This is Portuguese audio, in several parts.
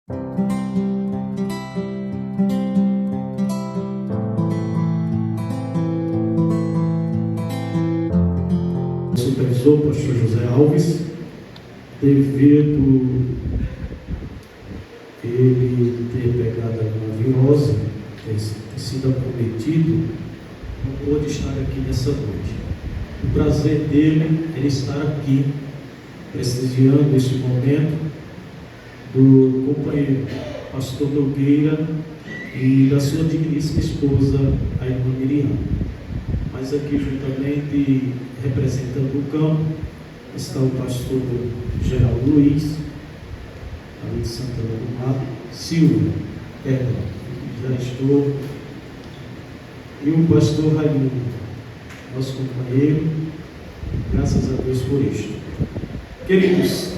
Supervisor, pastor José Alves, devido ele ter pegado uma virose, ter sido acometido, não pôde estar aqui nessa noite. O prazer dele era estar aqui, prestigiando este momento do companheiro pastor Nogueira e da sua digníssima esposa, a irmã Miriam. Mas aqui juntamente, representando o campo, está o pastor Geraldo Luiz, ali de Santana do Mato, Silvio, já estou, e o pastor Raimundo, nosso companheiro, graças a Deus por isto. Queridos,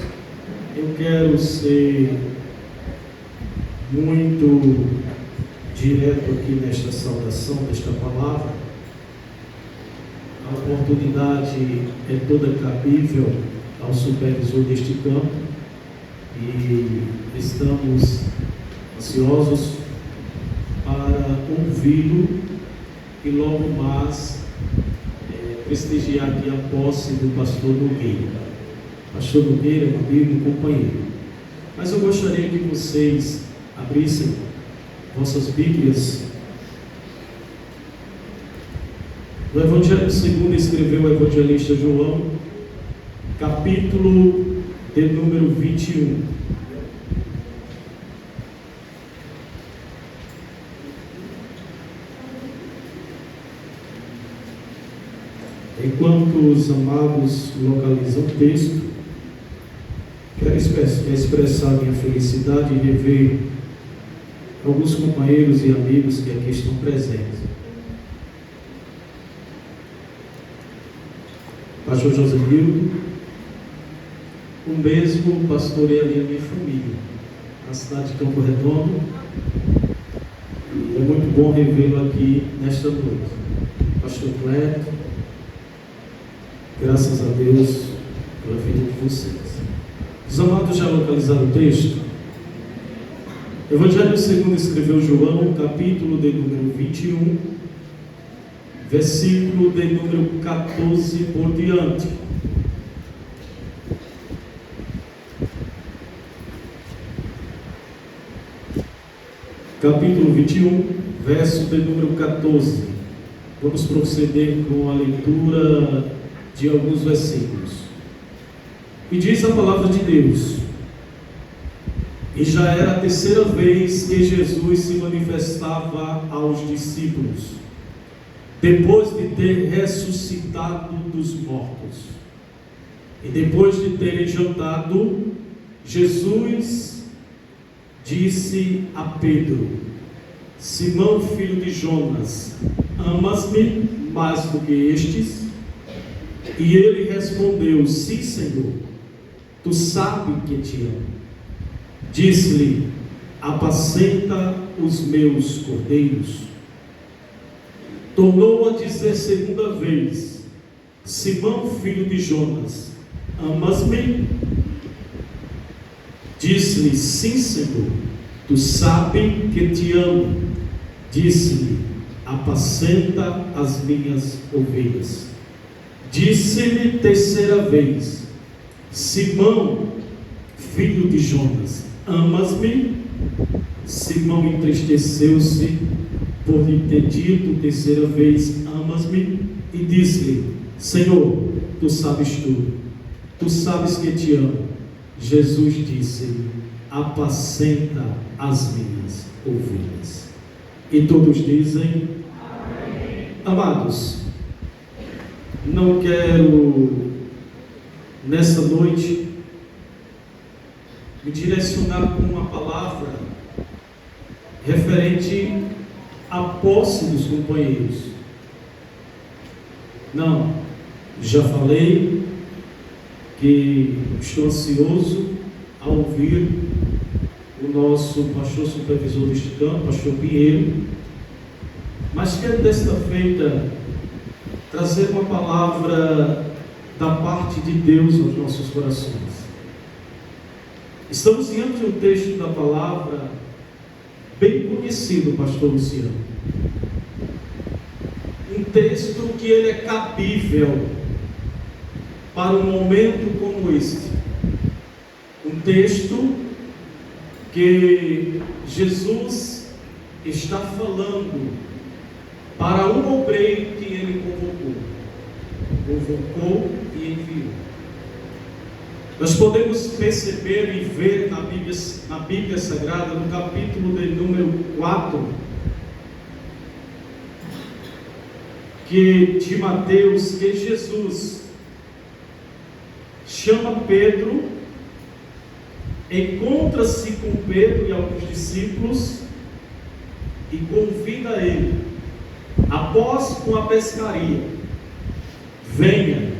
eu quero ser muito direto aqui nesta saudação, nesta palavra. A oportunidade é toda cabível ao supervisor deste campo e estamos ansiosos para ouvi-lo e logo mais prestigiar aqui a posse do pastor Nogueira. Pastor Nogueira é um amigo e companheiro. Mas eu gostaria que vocês abrissem vossas Bíblias no Evangelho segundo escreveu o evangelista João, capítulo de número 21. Enquanto os amados localizam o texto, quero expressar minha felicidade em rever alguns companheiros e amigos que aqui estão presentes. Pastor José Nildo, o mesmo pastorei ali a minha família, na cidade de Campo Redondo. É muito bom revê-lo aqui nesta noite. Pastor Cleto, graças a Deus pela vida de vocês. Os amados já localizaram o texto? Evangelho segundo escreveu João, capítulo de número 21, versículo de número 14 por diante. Capítulo 21, verso de número 14. Vamos proceder com a leitura de alguns versículos. E diz a palavra de Deus: e já era a terceira vez que Jesus se manifestava aos discípulos, depois de ter ressuscitado dos mortos. E depois de terem jantado, Jesus disse a Pedro: Simão, filho de Jonas, amas-me mais do que estes? E ele respondeu: sim, Senhor, tu sabes que te amo. Disse-lhe: apacenta os meus cordeiros. Tornou a dizer segunda vez: Simão, filho de Jonas, amas-me? Disse-lhe: sim, Senhor, tu sabes que te amo. Disse-lhe: apacenta as minhas ovelhas. Disse-lhe terceira vez: Simão, filho de Jonas, amas-me? Simão entristeceu-se por lhe ter dito terceira vez: amas-me? E disse-lhe: Senhor, tu sabes tudo, tu sabes que te amo. Jesus disse-lhe: apacenta as minhas ovelhas. E todos dizem: amém. Amados, não quero nessa noite me direcionar com uma palavra referente à posse dos companheiros. Não, já falei que estou ansioso a ouvir o nosso pastor supervisor deste campo, pastor Pinheiro, mas quero desta feita trazer uma palavra da parte de Deus aos nossos corações. Estamos diante de um texto da palavra bem conhecido, pastor Luciano. Um texto que ele é cabível para um momento como este. Um texto que Jesus está falando para um obreiro que ele convocou e enviou. Nós podemos perceber e ver na Bíblia Sagrada, no capítulo de número 4, de Mateus, que Jesus chama Pedro, encontra-se com Pedro e alguns discípulos e convida ele, após uma pescaria: venha,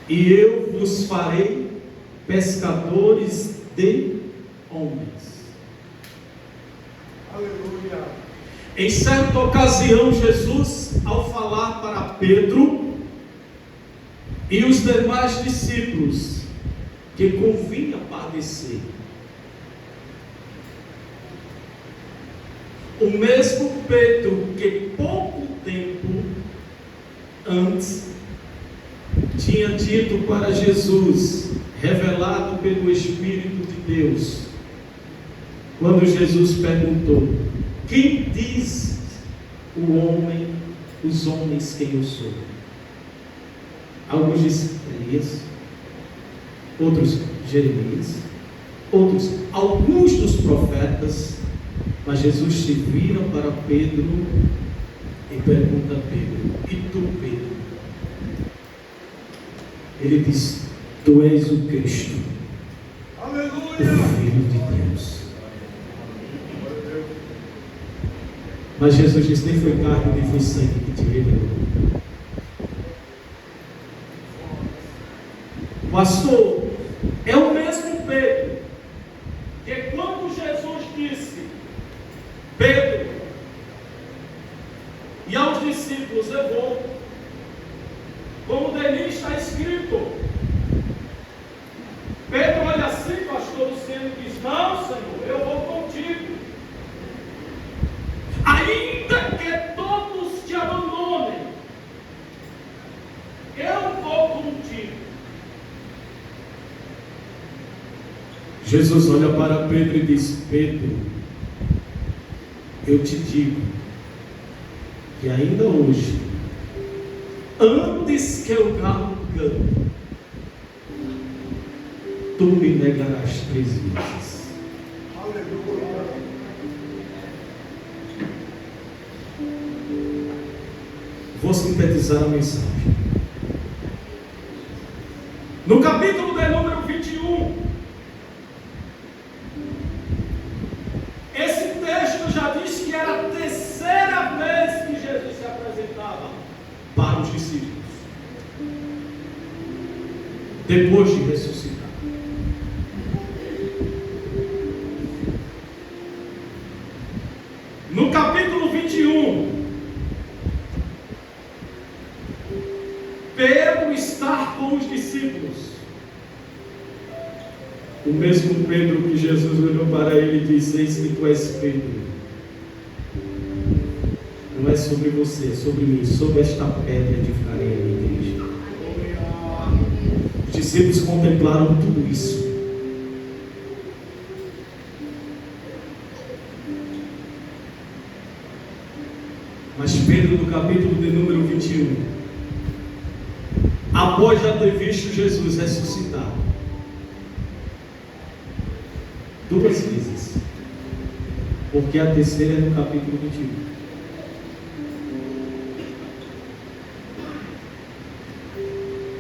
e eu vos farei pescadores de homens. Aleluia. Em certa ocasião, Jesus, ao falar para Pedro e os demais discípulos que convinha padecer, o mesmo Pedro que pouco tempo antes tinha dito para Jesus, revelado pelo Espírito de Deus, quando Jesus perguntou: quem diz os homens quem eu sou? Alguns disseram Elias, outros Jeremias, outros alguns dos profetas. Mas Jesus se vira para Pedro e pergunta a Pedro: e tu, Pedro? Ele diz: tu és o Cristo, Aleluia. o Filho de Deus. Mas Jesus disse: nem foi carne, nem foi sangue que te revelou. Pastor, é o mesmo Pedro que quando Jesus disse: Pedro, e aos discípulos: eu vou, como dele está escrito. Pedro olha assim, pastor Luciano, e diz: não, Senhor, eu vou contigo. Ainda que todos te abandonem, eu vou contigo. Jesus olha para Pedro e diz: Pedro, eu te digo que ainda hoje, antes que o galo cante, tu me negarás 3 vezes. Aleluia. Vou sintetizar a mensagem. No capítulo de número 21, esse texto já diz que era a 3ª vez que Jesus se apresentava para os discípulos, depois de ressuscitar. No capítulo 21, Pedro está com os discípulos. O mesmo Pedro que Jesus olhou para ele e disse: eis que tu és Pedro. Não é sobre você, é sobre mim. Sobre esta pedra edificarei a minha igreja. Os discípulos contemplaram tudo isso. Mas Pedro, no capítulo de número 21, após já ter visto Jesus ressuscitar 2 vezes, porque a terceira é no capítulo 21.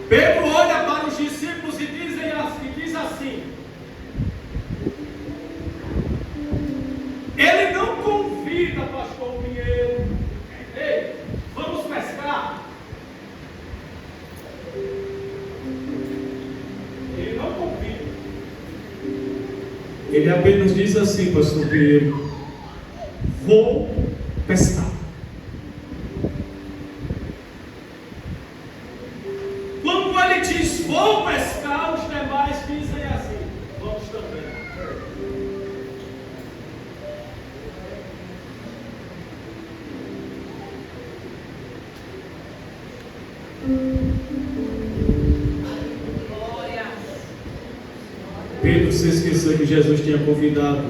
Pedro olha para os discípulos e diz assim: ele não convida, pastor Pinheiro: ei, vamos pescar. Ele não convida. Ele apenas diz assim, pastor Pinheiro: vou pescar. Quando ele diz vou pescar, os demais dizem assim: vamos se esqueceu que Jesus tinha convidado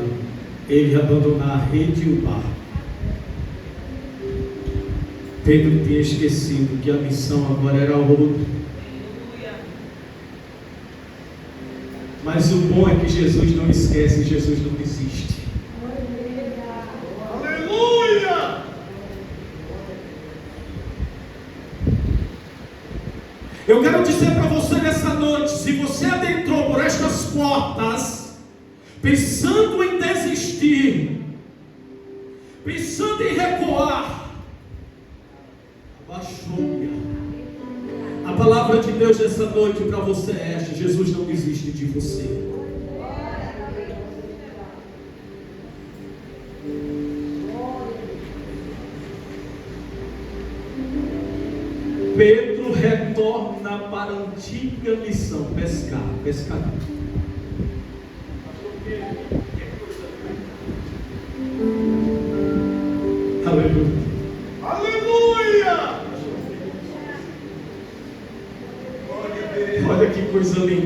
ele a abandonar a rede e o barco. Pedro tinha esquecido que a missão agora era outra. Mas o bom é que Jesus não esquece, Jesus não desiste. Aleluia! Eu quero dizer para você nessa noite, se você adentrou por estas portas, pensando em desistir, pensando em recuar, abaixou-me. A palavra de Deus nessa noite para você é esta: Jesus não desiste de você. Pedro retorna para a antiga missão: pescar, pescador. Aleluia. Aleluia! Olha que coisa linda.